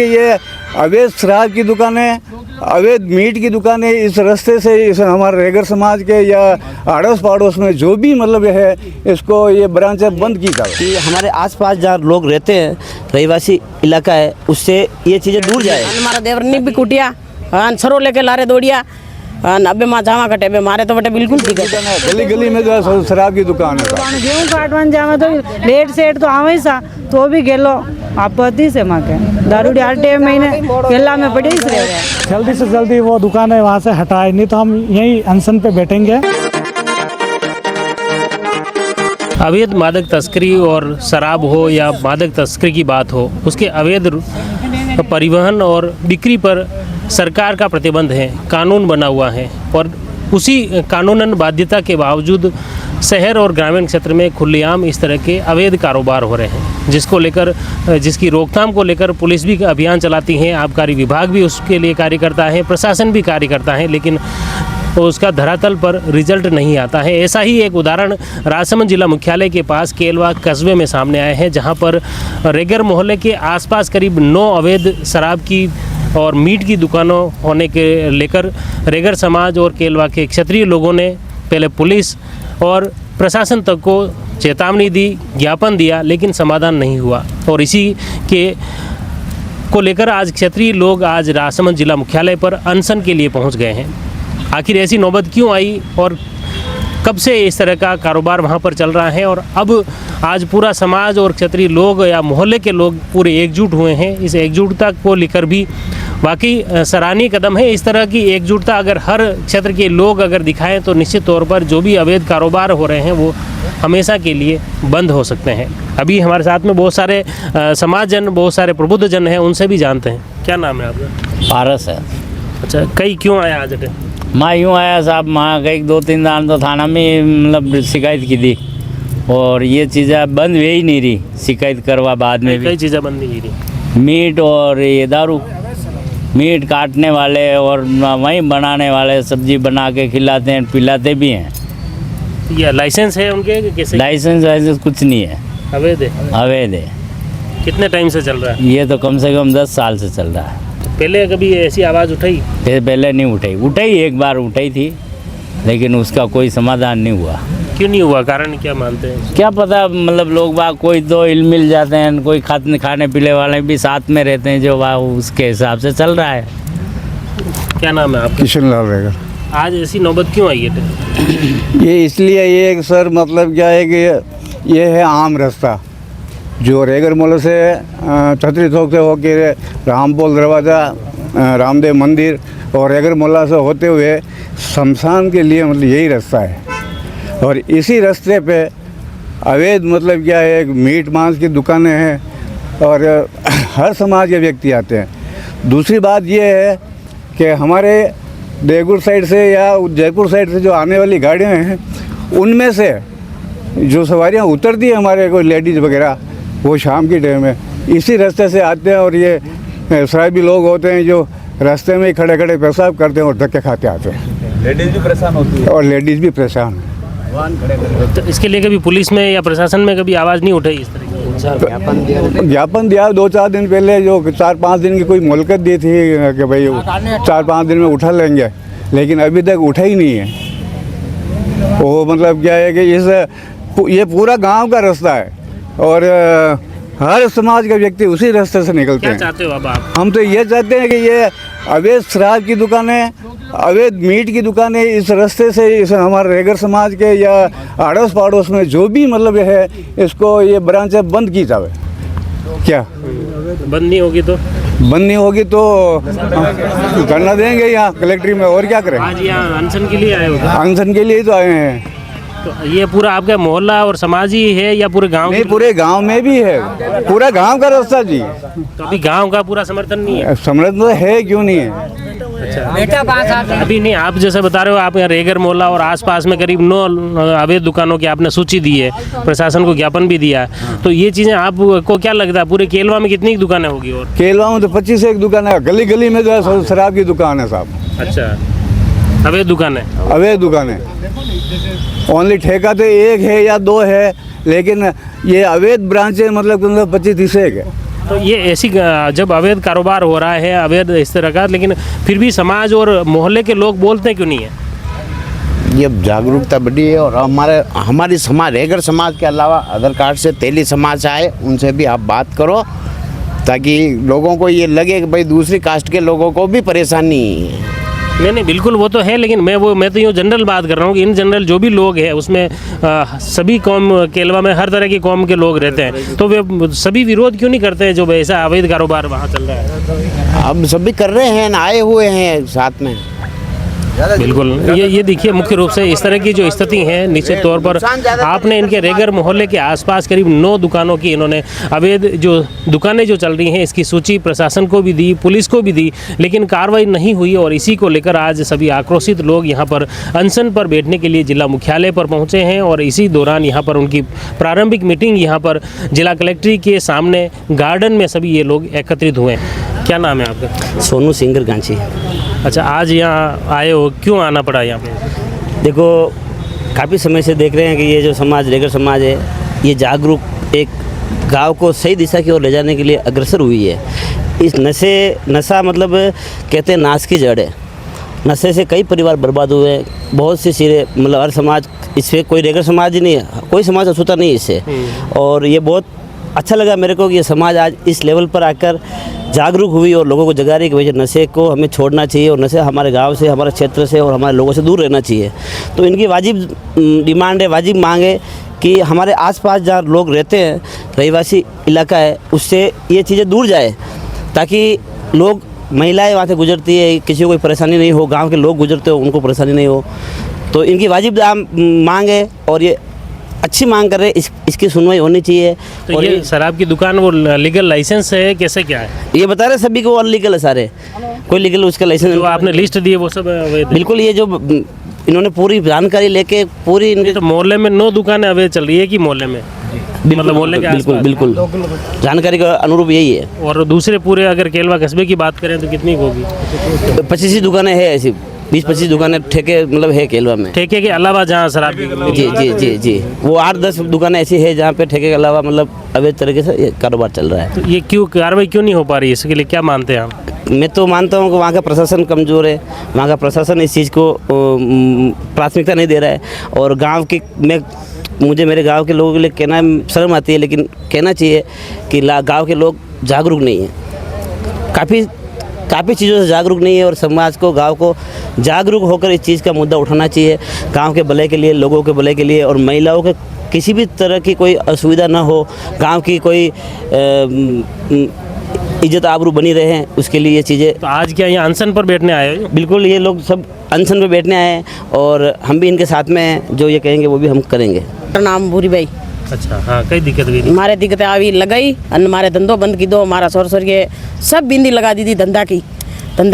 ये अवैध शराब की दुकानें, अवैध मीट की दुकानें इस रास्ते से इस हमारे रेगर समाज के या आड़ोस पड़ोस में जो भी मतलब है इसको ये ब्रांच बंद की जाए कि हमारे आसपास जहाँ लोग रहते हैं रहीवासी इलाका है उससे ये चीज़ें दूर जाए। हमारा देवरनी भी कुटिया सरो लेके लारे दौड़िया अबे माँ जावा कटे अबे मारे तो बटे बिल्कुल ठीक है। गली गली में जो है शराब की दुकान है। गेहूँ काटवान जावा तो लेट सेट तो आवे सा तो भी गेलो आपत्ति से माँ के दारूडी हर टाइम महीने केला में पड़े ही रह गए। जल्दी से जल्दी वो दुकान है वहाँ से हटाए, नहीं तो हम यहीं अनशन पे बैठेंगे। अवैध मादक तस्करी और शराब हो या मादक तस्करी की बात हो, उसके अवैध परिवहन और बिक्री पर सरकार का प्रतिबंध है, कानून बना हुआ है और उसी कानूनन बाध्यता के बावजूद शहर और ग्रामीण क्षेत्र में खुलेआम इस तरह के अवैध कारोबार हो रहे हैं, जिसको लेकर जिसकी रोकथाम को लेकर पुलिस भी अभियान चलाती है, आबकारी विभाग भी उसके लिए कार्य करता है, प्रशासन भी कार्य करता है, लेकिन उसका धरातल पर रिजल्ट नहीं आता है। ऐसा ही एक उदाहरण राजसमंद जिला मुख्यालय के पास केलवा कस्बे में सामने आए हैं, जहां पर रेगर मोहल्ले के आसपास करीब 9 अवैध शराब की और मीट की दुकानों होने के लेकर रेगर समाज और केलवा के क्षेत्रीय लोगों ने पहले पुलिस और प्रशासन तक को चेतावनी दी, ज्ञापन दिया, लेकिन समाधान नहीं हुआ और इसी के को लेकर आज क्षेत्रीय लोग आज राजसमंद जिला मुख्यालय पर अनशन के लिए पहुंच गए हैं। आखिर ऐसी नौबत क्यों आई और कब से इस तरह का कारोबार वहां पर चल रहा है और अब आज पूरा समाज और क्षेत्रीय लोग या मोहल्ले के लोग पूरे एकजुट हुए हैं। इस एकजुटता को लेकर भी वाकई सराहनीय कदम है। इस तरह की एकजुटता अगर हर क्षेत्र के लोग अगर दिखाएं तो निश्चित तौर पर जो भी अवैध कारोबार हो रहे हैं वो हमेशा के लिए बंद हो सकते हैं। अभी हमारे साथ में बहुत सारे समाजजन, बहुत सारे प्रबुद्ध जन हैं, उनसे भी जानते हैं। क्या नाम है आपका? पारस है। अच्छा, कई क्यों आया आज? मैं यूँ आया साहब, मैं कई 2-3 दान तो थाना में मतलब शिकायत की थी और ये चीज़ें बंद हुई ही नहीं रही। शिकायत करवा बाद में भी कई चीज़ें बंद नहीं रही, मीट और ये दारू। मीट काटने वाले और वहीं बनाने वाले सब्जी बना के खिलाते हैं, पिलाते भी हैं। ये लाइसेंस है उनके कि कैसे? लाइसेंस कुछ नहीं है, अवैध है। अवैध है। कितने टाइम से चल रहा है ये? तो कम से कम 10 साल से चल रहा है। पहले कभी ऐसी आवाज़ उठाई? पहले नहीं उठाई, एक बार उठाई थी लेकिन उसका कोई समाधान नहीं हुआ। क्यों नहीं हुआ? कारण क्या मानते हैं? क्या पता, मतलब लोग बाग कोई तो हिल मिल जाते हैं, कोई खाने पीने वाले भी साथ में रहते हैं, जो वह उसके हिसाब से चल रहा है। क्या नाम है आपका? किशन लाल रेगर। आज ऐसी नौबत क्यों आई है? ये इसलिए ये सर मतलब क्या है कि ये है आम रास्ता जो रेगर मोहल्ले से छतरी चौक से होकर रामपोल दरवाज़ा, रामदेव मंदिर और रेगर मोहल्ला से होते हुए शमशान के लिए मतलब यही रास्ता है और इसी रास्ते पे अवैध मतलब क्या है मीट मांस की दुकानें हैं और हर समाज के व्यक्ति आते हैं। दूसरी बात ये है कि हमारे देवगढ़ साइड से या जयपुर साइड से जो आने वाली गाड़ियाँ हैं उनमें से जो सवारियाँ उतरती हैं हमारे कोई लेडीज़ वगैरह, वो शाम की टाइम में इसी रास्ते से आते हैं और ये शराबी लोग होते हैं जो रास्ते में ही खड़े खड़े पेशाब करते हैं और धक्के खाते आते हैं। लेडीज़ भी परेशान होती है और लेडीज़ भी परेशान है। तो इसके लिए कभी पुलिस में या प्रशासन में कभी आवाज़ नहीं उठाई? इस तरह की ज्ञापन दिया 2-4 दिन पहले, जो 4-5 दिन की कोई मोहलत दी थी कि भाई 4-5 दिन में उठा लेंगे, लेकिन अभी तक उठा ही नहीं है। वो मतलब क्या है कि ये पूरा गांव का रास्ता है और हर समाज का व्यक्ति उसी रास्ते से निकलते हैं। क्या चाहते हो अब आप? हम तो ये चाहते हैं कि ये अवैध शराब की दुकानें, अवैध मीट की दुकानें इस रास्ते से इस हमारे रेगर समाज के या आड़ोस पड़ोस में जो भी मतलब है इसको ये ब्रांच बंद की जाए। क्या बंद नहीं होगी तो? बंद नहीं होगी तो धरना देंगे यहाँ कलेक्ट्री में, और क्या करें। आज यहाँ अनशन के लिए आए हो? अनशन के लिए ही तो आए हैं। तो ये पूरा आपका मोहल्ला और समाज ही है या पूरे गांव? नहीं, पूरे गांव में भी है, पूरा गांव का रास्ता जी। तो अभी गांव का पूरा समर्थन नहीं है? समर्थन तो है, क्यों नहीं है। अच्छा, अभी नहीं, आप जैसे बता रहे हो आप यहाँ रेगर मोहल्ला और आसपास में करीब 9 अवैध दुकानों की आपने सूची दी है, प्रशासन को ज्ञापन भी दिया है, तो ये चीज़ें आपको क्या लगता है पूरे केलवा में कितनी दुकानें होगी? और केलवा में तो 25 एक दुकान है, गली गली में जो है शराब की दुकान है साहब। अच्छा, अवैध दुकान है? अवैध दुकान है, ओनली ठेका तो 1 है या 2 है, लेकिन ये अवैध ब्रांच है मतलब 25-30 एक है। तो ये ऐसी जब अवैध कारोबार हो रहा है, अवैध इस तरह का, लेकिन फिर भी समाज और मोहल्ले के लोग बोलते क्यों नहीं है? ये जागरूकता बढ़ी है और हमारी समाज, रेगर समाज के अलावा अदर कास्ट से तेली समाज आए, उनसे भी आप बात करो ताकि लोगों को ये लगे कि भाई दूसरी कास्ट के लोगों को भी परेशानी है। नहीं बिल्कुल वो तो है, लेकिन मैं तो यूँ जनरल बात कर रहा हूँ कि इन जनरल जो भी लोग हैं उसमें सभी कौम केलवा में हर तरह की कौम के लोग रहते हैं, तो वे सभी विरोध क्यों नहीं करते हैं जो ऐसा अवैध कारोबार वहाँ चल रहा है? अब सभी कर रहे हैं, आए हुए हैं साथ में। बिल्कुल ये देखिए, मुख्य रूप से इस तरह की जो स्थिति है, निश्चित तौर पर आपने इनके रेगर मोहल्ले के आसपास करीब 9 दुकानों की इन्होंने अवैध जो दुकानें जो चल रही हैं इसकी सूची प्रशासन को भी दी, पुलिस को भी दी, लेकिन कार्रवाई नहीं हुई। और इसी को लेकर आज सभी आक्रोशित लोग यहाँ पर अनशन पर बैठने के लिए जिला मुख्यालय पर पहुँचे हैं और इसी दौरान यहाँ पर उनकी प्रारंभिक मीटिंग यहाँ पर जिला कलेक्ट्री के सामने गार्डन में सभी ये लोग एकत्रित हुए हैं। क्या नाम है आपका? सोनू सिंगर गांची। अच्छा, आज यहाँ आए हो, क्यों आना पड़ा यहाँ पे? देखो, काफ़ी समय से देख रहे हैं कि ये जो समाज, रेगर समाज है, ये जागरूक एक गांव को सही दिशा की ओर ले जाने के लिए अग्रसर हुई है। इस नशा मतलब कहते हैं नाश की जड़ है। नशे से कई परिवार बर्बाद हुए हैं, बहुत सी सिरे, मतलब हर समाज, इससे कोई रेगर समाज ही नहीं है, कोई समाज अछूता नहीं इससे। और ये बहुत अच्छा लगा मेरे को कि ये समाज आज इस लेवल पर आकर जागरूक हुई और लोगों को जगा रही कि भाई नशे को हमें छोड़ना चाहिए और नशे हमारे गांव से, हमारे क्षेत्र से और हमारे लोगों से दूर रहना चाहिए। तो इनकी वाजिब डिमांड है, वाजिब मांग है कि हमारे आसपास जहाँ लोग रहते हैं, रहीवासी इलाका है, उससे ये चीज़ें दूर जाए ताकि लोग, महिलाएं वहाँ से गुजरती है, किसी को कोई परेशानी नहीं हो, गाँव के लोग गुजरते हो उनको परेशानी नहीं हो। तो इनकी वाजिब मांग है और ये अच्छी मांग कर रहे हैं, इसकी सुनवाई होनी चाहिए। तो और ये शराब की दुकान वो लीगल लाइसेंस है, कैसे क्या है? ये बता रहे सभी को अनलीगल है सारे, कोई लीगल उसका लाइसेंस। जो आपने लिस्ट दी है वो सब बिल्कुल, ये जो इन्होंने पूरी जानकारी लेके पूरी इनके तो मोहल्ले में 9 दुकानें अवैध चल रही है कि मोहल्ले में? मतलब मोहल्ले के आसपास? बिल्कुल जानकारी का अनुरूप यही है। और दूसरे पूरे अगर केलवा कस्बे की बात करें तो कितनी होगी? 25 दुकानें हैं ऐसी, 20-25 दुकानें ठेके मतलब है केलवा में। ठेके के अलावा जहाँ शराब की? जी वो 8-10 दुकानें ऐसी है जहाँ पे ठेके के अलावा मतलब अवैध तरीके से ये कारोबार चल रहा है। तो ये क्यों कार्रवाई क्यों नहीं हो पा रही? इसके लिए क्या मानते हैं आप? मैं तो मानता हूँ कि वहाँ का प्रशासन कमज़ोर है, वहाँ का प्रशासन इस चीज़ को प्राथमिकता नहीं दे रहा है। और गाँव के मुझे मेरे गांव के लोगों के लिए कहना शर्म आती है, लेकिन कहना चाहिए कि गांव के लोग जागरूक नहीं हैं, काफ़ी चीज़ों से जागरूक नहीं है। और समाज को, गांव को जागरूक होकर इस चीज़ का मुद्दा उठाना चाहिए, गांव के भले के लिए, लोगों के भले के लिए। और महिलाओं के किसी भी तरह की कोई असुविधा ना हो, गांव की कोई इज्जत आबरू बनी रहे, उसके लिए ये चीज़ें। तो आज क्या यहाँ अनशन पर बैठने आए हो? बिल्कुल, ये लोग सब अनशन पर बैठने आए हैं और हम भी इनके साथ में हैं, जो ये कहेंगे वो भी हम करेंगे। मेरा नाम भूरी भाई। अच्छा, हाँ, कई दिक्कत हुई? हमारे दिक्कतें अभी लगाई, हमारे धंधों बंद की दो, हमारा सोर के सब बिंदी लगा दी थी, धंधा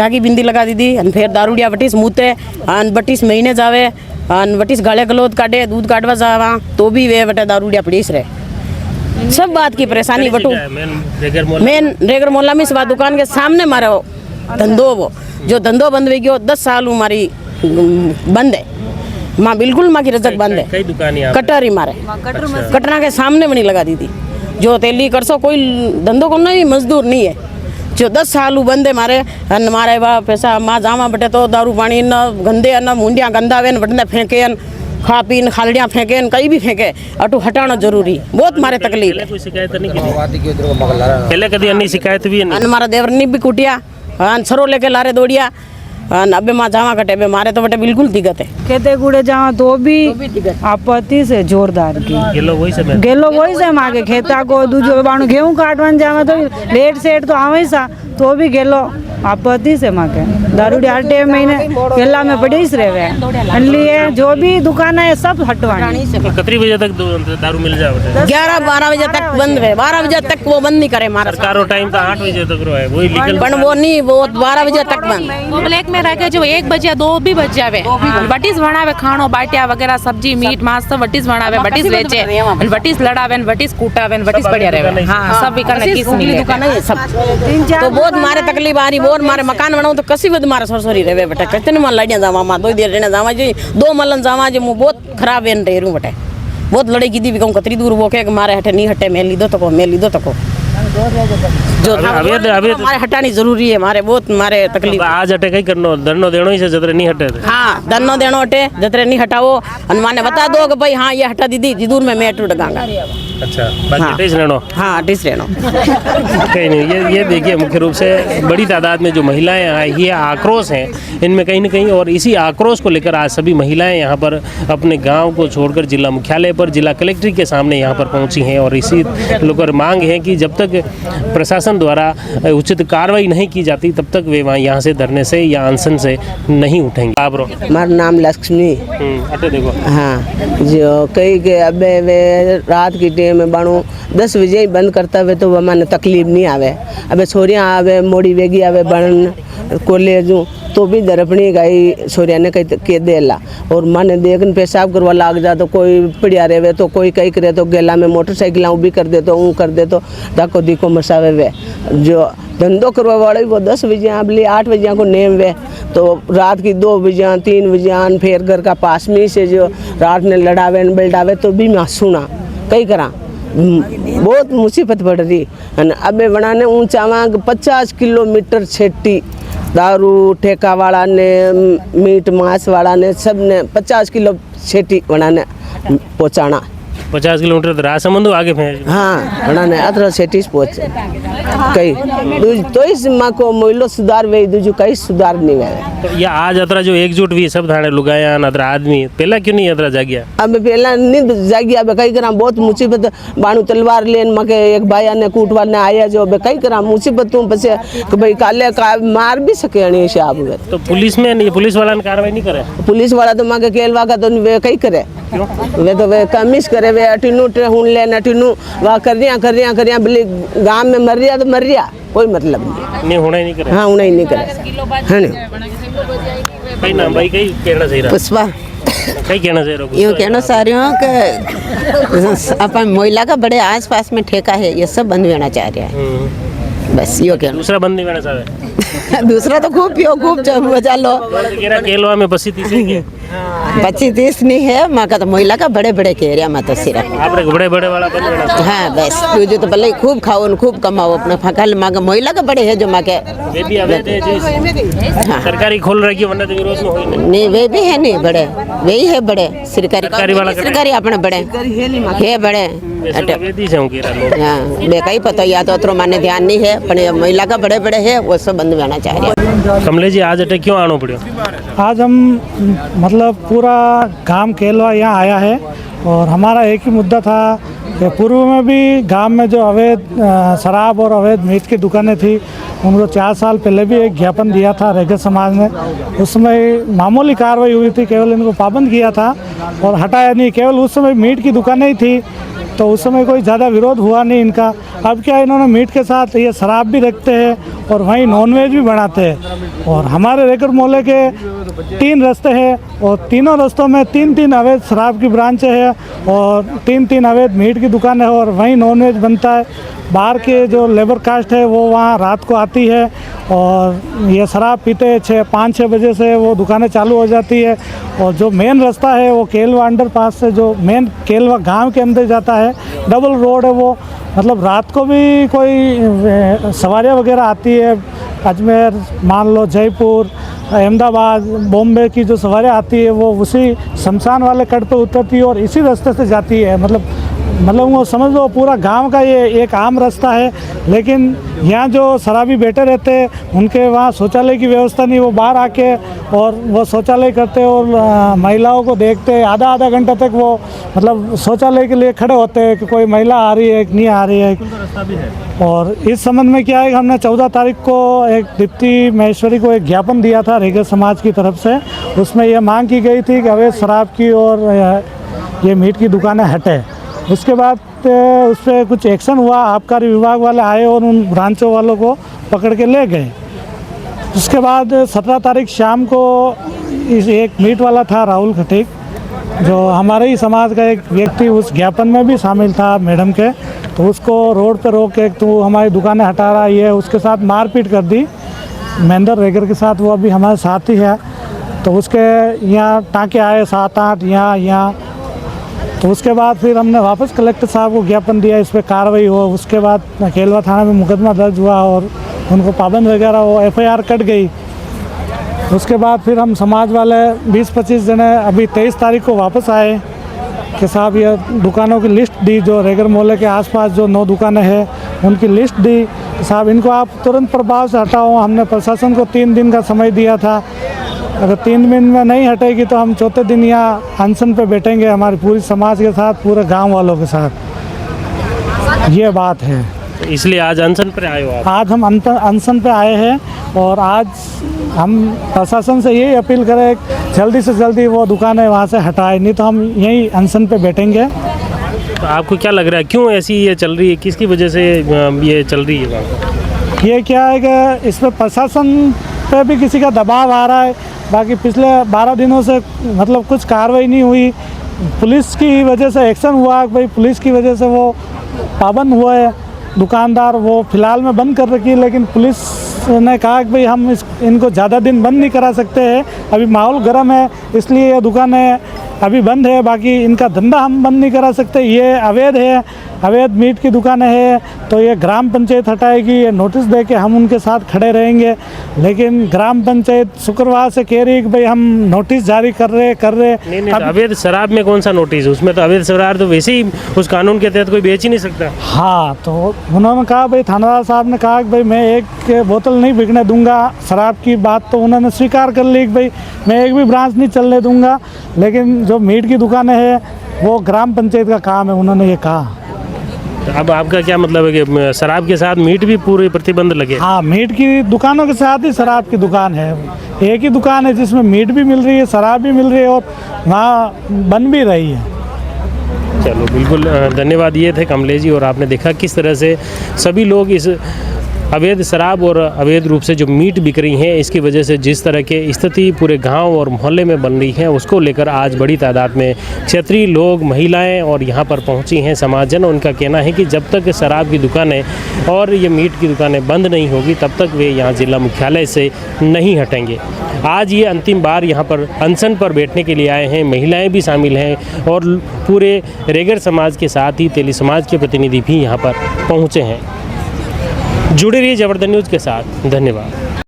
की बिंदी लगा दी थी। फिर दारूडिया बटीस मूते, 32 महीने जावे, 32 गाले गलोद काटे, दूध काटवा जावा तो भी वे बटे दारूडिया पड़ीस रहे। सब बात की परेशानी बटू। मेन रेगर मोहल्ला में इस दुकान के सामने मारा धंधो, वो जो धंधो बंद हुई गयो 10 साल हमारी बंद है। माँ बिल्कुल माँ की रजक बंद है। कई दुकानें कटरी मारे कटरा के सामने बनी लगा दी थी। जो तेली कर सो कोई धंधो को नहीं, मजदूर नहीं है। जो 10 साल बंद है मारे मारे बा पैसा माँ जावा बटे तो दारू पानी न गंदे न मुंडिया गंदा वे बटने फेंके, खा पी न खालियाँ फेंके, कहीं भी फेंके, अटू हटाना जरूरी। बहुत मारे तकलीफ है। कोई शिकायत नहीं की? पहले कभी अन्य शिकायत भी है? हमारा देवरनी भी कुटिया, सरो लेके लारे दौड़िया, अबे माँ जावा कटे बे मारे तो बटे बिल्कुल दिक्कत है। खेते कूड़े जावा तो भी आपत्ति से जोरदार की गेलो वही से मागे खेता को दूजो बाणु गेहूं काटवान जावा तो लेट सेट तो आवे सा तो भी गेलो आपत्ति से मागे दारूडी हर टाइम महीने केला में पड़े ही रहे लिए जो भी दुकान है सब हटवानी। कितनी बजे तक दारू मिल जाए? 11-12 बजे तक बंद है, 12 बजे तक वो बंद नहीं करे हमारा। सरकारों टाइम तो 8 बजे तक है, वही लीगल। पर वो नहीं, वो 12 बजे तक बंद। वो ब्लैक में रह के जो 1 बजे 2 भी बज जावे, वटीस बनावे खानो बाटिया वगैरह सब्जी मीट मांस सब वटीस बनावे, वटीस बेचे, वटीस लड़ावे, वटीस कूटावे, वटीस बढ़िया रहे। हां सब भी करने किस मिले दुकान है सब। तो बहुत मारे तकलीफ आ रही, बहुत मारे मकान बनाओ तो कसी बद मारे सरसरी रहे बेटा, कितने मन लड़िया जावा मां 2 दिन रहने जावा जी 2 मलन जावा जी मु बहुत खराब वेन रह रू बेटा। बहुत लड़ाई की दी भी कहूं कतरी दूर वो के मारे हटे नहीं हटे मैं लीदो तो को जो था अवैध अवैध हमारे हटानी जरूरी है, हमारे बहुत हमारे तकलीफ। आज हटे कहीं करनो धरनो देनो ही से जतरे नहीं हटे थे। हाँ धनो देनो हटे जतरे नहीं हटाओ हनुमान ने बता दो कि भाई हाँ ये हटा दीदी जिदूर में मैं टूट गांगा। अच्छा बाकी हाँ। हटे रहनो। हाँ डिस रहनो। कहीं नहीं, ये देखिए मुख्य रूप से बड़ी तादाद में जो महिलाएं आई ये आक्रोश हैं इनमें कहीं न कहीं, और इसी आक्रोश को लेकर आज सभी महिलाएं यहाँ पर अपने गांव को छोड़कर जिला मुख्यालय पर जिला कलेक्ट्रेट के सामने यहाँ पर पहुँची हैं। और इसी लेकर मांग है कि जब तक प्रशासन द्वारा उचित कार्रवाई नहीं की जाती तब तक वे वहाँ यहाँ से धरने से या अनशन से नहीं उठेंगे। आप रो हमारा नाम लक्ष्मी। हटे देखो। हाँ जो कई के अबे वे रात की टाइम में बाणु 10 बजे ही बंद करता हुए तो वह तकलीफ नहीं आवे। अबे छोरियाँ आवे मोड़ी वेगी आवे बन कॉलेज तो भी दरपनी गई छोरिया ने कह देला और मन देखन पेशाब करवा लाग जा तो कोई पड़िया रहे तो कोई कहीं करे तो गेला में मोटरसाइकिल भी कर दे तो ऊँ कर दे तो दाको दिको मसावे वे। जो धंधो करवा वाले वो 10 बजे आप लिए 8 बजे को नेम वे तो रात की 2 बजे 3 बजे फिर घर का पास में से जो रात ने लड़ावे बेल्टावे तो भी मैं सुना कई करा बहुत मुसीबत पड़ रही। अब बनाने ऊँचा वहाँ 50 किलोमीटर छेटी दारू ठेका वाला ने मीट मांस वाला ने सब ने 50 किलो छेटी बनाने पहुँचाना। 50 किलोमीटर तो राजसमंद आगे फेंक। हाँ बनाने अतरा छेटी पहुँचे कई तो इस माँ को मोइलो सुधार वे दूजू कई सुधार नहीं हुआ। तो ये आज अतरा जो एकजुट हुई सब थाने लुगाया अतरा आदमी पहला क्यों नहीं अतरा जागिया? अब पहला नहीं जागिया अब कई करा बहुत मुसीबत बाणु तलवार लेन मके एक भाई ने कूटवा ने आया जो अब कई करा मुसीबत तुम पसे कि भाई काले का मार भी सके अणी से आप तो पुलिस में नहीं, पुलिस वाला ने कार्रवाई नहीं करे? पुलिस वाला तो मके केलवा का तो वे कई करे वे तो वे कमिश करे वे अटिनू हुन ले अटिनू वहाँ कर बोले गाँव में मर रिया तो मर रिया कोई मतलब नहीं होना ही नहीं करे। हाँ होना ही नहीं करे है नहीं। कई नाम भाई कई कहना सही रहा पुष्पा कई कहना सही रहा यूँ कहना चाह रही हूँ कि अपन महिला का बड़े आस पास में ठेका है ये सब बंद होना चाह रहा है बस यो कहना। दूसरा बंद नहीं होना चाहे दूसरा तो खूब पियो खूब बचा लो। केलवा में 25-30 नहीं है माँ का तो महिला का बड़े बड़े कह रहा मैं तो सिर्फ आपने बड़े बड़े वाला बंद होना चाहिए। हाँ बस तुझे तो पहले खूब खाओ खूब कमाओ अपना फकाल माँ का महिला का बड़े है जो माँ के वे भी अवैध है जी सरकारी खोल रही है वरना तो विरोध में होगी नहीं वे भी है नहीं बड़े वही है बड़े सरकारी वाला सरकारी अपने बड़े है बड़े हाँ वे कहीं पता या तो अतरो माने ध्यान नहीं है पर महिला का बड़े बड़े है वो सब बंद होना चाह रहे। कमलेश जी आज अटैक क्यों आना पड़े? आज हम मतलब पूरा गांव केलवा यहाँ आया है और हमारा एक ही मुद्दा था कि पूर्व में भी गांव में जो अवैध शराब और अवैध मीट की दुकानें थी उनको 4 साल पहले भी एक ज्ञापन दिया था रैगर समाज ने। उसमें मामूली कार्रवाई हुई थी, केवल इनको पाबंद किया था और हटाया नहीं। केवल उस समय मीट की दुकानें ही थी तो उस समय कोई ज़्यादा विरोध हुआ नहीं इनका। अब क्या इन्होंने मीट के साथ ये शराब भी रखते हैं और वहीं नॉनवेज भी बनाते हैं। और हमारे रेगर मोहल्ले के 3 रास्ते हैं और तीनों रास्तों में 3-3 अवैध शराब की ब्रांचें हैं और 3-3 अवैध मीट की दुकान है और वहीं नॉनवेज बनता है। बाहर के जो लेबर कास्ट है वो वहाँ रात को आती है और ये शराब पीते 5-6 बजे से वो दुकानें चालू हो जाती है। और जो मेन रास्ता है वो केलवा अंडरपास से जो मेन केलवा गांव के अंदर जाता है, डबल रोड है वो, मतलब रात को भी कोई सवारियाँ वगैरह आती है, अजमेर मान लो जयपुर अहमदाबाद बॉम्बे की जो सवारियाँ आती है वो उसी शमशान वाले कट पे उतरती है और इसी रास्ते से जाती है। मतलब वो समझ लो पूरा गांव का ये एक आम रास्ता है। लेकिन यहाँ जो शराबी बैठे रहते हैं उनके वहाँ शौचालय की व्यवस्था नहीं, वो बाहर आके और वो शौचालय करते और महिलाओं को देखते आधा घंटा तक वो मतलब शौचालय के लिए खड़े होते हैं कि कोई महिला आ रही है कि नहीं आ रही है। और इस संबंध में क्या है कि हमने 14 तारीख को एक डिप्टी महेश्वरी को एक ज्ञापन दिया था रेगर समाज की तरफ से। उसमें यह मांग की गई थी कि अवैध शराब की और ये मीट की दुकानें हटे। उसके बाद उस पर कुछ एक्शन हुआ, आबकारी विभाग वाले आए और उन ब्रांचों वालों को पकड़ के ले गए। उसके बाद 17 तारीख शाम को एक मीट वाला था राहुल खटीक, जो हमारे ही समाज का एक व्यक्ति उस ज्ञापन में भी शामिल था मैडम के, तो उसको रोड पर रोक के तो हमारी दुकानें हटा रहा है, उसके साथ मारपीट कर दी महेंद्र रेगर के साथ, वो अभी हमारे साथ ही है। तो उसके यहाँ टाँके आए 7-8 यहाँ तो उसके बाद फिर हमने वापस कलेक्टर साहब को ज्ञापन दिया, इस पर कार्रवाई हो। उसके बाद केलवा थाना में मुकदमा दर्ज हुआ और उनको पाबंद वगैरह हो, FIR कट गई। उसके बाद फिर हम समाज वाले 20-25 जने अभी 23 तारीख को वापस आए कि साहब ये दुकानों की लिस्ट दी, जो रेगर मोहल्ले के आसपास जो 9 दुकानें हैं उनकी लिस्ट दी। साहब इनको आप तुरंत प्रभाव से हटाओ। हमने प्रशासन को 3 दिन का समय दिया था, अगर 3 दिन में नहीं हटेगी तो हम चौथे दिन यहाँ अनशन पे बैठेंगे, हमारी पूरी समाज के साथ, पूरे गांव वालों के साथ। ये बात है, इसलिए आज अनशन पर आए हो आप? आज हम अनशन पे आए हैं और आज हम प्रशासन से यही अपील करें जल्दी से जल्दी वो दुकानें वहाँ से हटाएं, नहीं तो हम यहीं अनशन पे बैठेंगे। तो आपको क्या लग रहा है, क्यों ऐसी ये चल रही है, किसकी वजह से ये चल रही है? ये क्या है कि इस पर प्रशासन पे भी किसी का दबाव आ रहा है। बाकी पिछले 12 दिनों से मतलब कुछ कार्रवाई नहीं हुई। पुलिस की वजह से एक्शन हुआ, भाई पुलिस की वजह से वो पाबंद हुआ है दुकानदार, वो फ़िलहाल में बंद कर रखी है, लेकिन पुलिस ने कहा कि भाई हम इनको ज़्यादा दिन बंद नहीं करा सकते हैं, अभी माहौल गर्म है इसलिए ये दुकानें अभी बंद है, बाकी इनका धंधा हम बंद नहीं करा सकते। ये अवैध है, अवैध मीट की दुकानें हैं, तो ये ग्राम पंचायत हटाएगी, ये नोटिस दे के हम उनके साथ खड़े रहेंगे। लेकिन ग्राम पंचायत शुक्रवार से कह रही है कि भाई हम नोटिस जारी कर रहे नहीं, अवैध शराब में कौन सा नोटिस? उसमें तो अवैध शराब तो वैसे ही उस कानून के तहत कोई बेच ही नहीं सकता। हाँ, तो उन्होंने कहा भाई, थानेदार साहब ने कहा कि भाई मैं एक बोतल नहीं बिकने दूंगा शराब की बात, तो उन्होंने स्वीकार कर ली कि भाई मैं एक भी ब्रांच नहीं चलने दूंगा। लेकिन जो मीट की दुकानें हैं वो ग्राम पंचायत का काम है, उन्होंने ये कहा। अब आपका क्या मतलब है कि शराब के साथ मीट भी पूरे प्रतिबंध लगे? हाँ, मीट की दुकानों के साथ ही शराब की दुकान है। एक ही दुकान है जिसमें मीट भी मिल रही है, शराब भी मिल रही है और वहाँ बन भी रही है। चलो बिल्कुल धन्यवाद। ये थे कमलेश जी और आपने देखा किस तरह से सभी लोग इस अवैध शराब और अवैध रूप से जो मीट बिक रही हैं इसकी वजह से जिस तरह के स्थिति पूरे गांव और मोहल्ले में बन रही है उसको लेकर आज बड़ी तादाद में क्षेत्रीय लोग, महिलाएं और यहां पर पहुंची हैं समाजजन। उनका कहना है कि जब तक शराब की दुकानें और ये मीट की दुकानें बंद नहीं होगी तब तक वे यहाँ जिला मुख्यालय से नहीं हटेंगे। आज ये अंतिम बार यहाँ पर अनशन पर बैठने के लिए आए हैं, महिलाएँ भी शामिल हैं और पूरे रेगर समाज के साथ ही तेली समाज के प्रतिनिधि भी यहाँ पर पहुँचे हैं। जुड़े रहिए जबरदस्त न्यूज़ के साथ। धन्यवाद।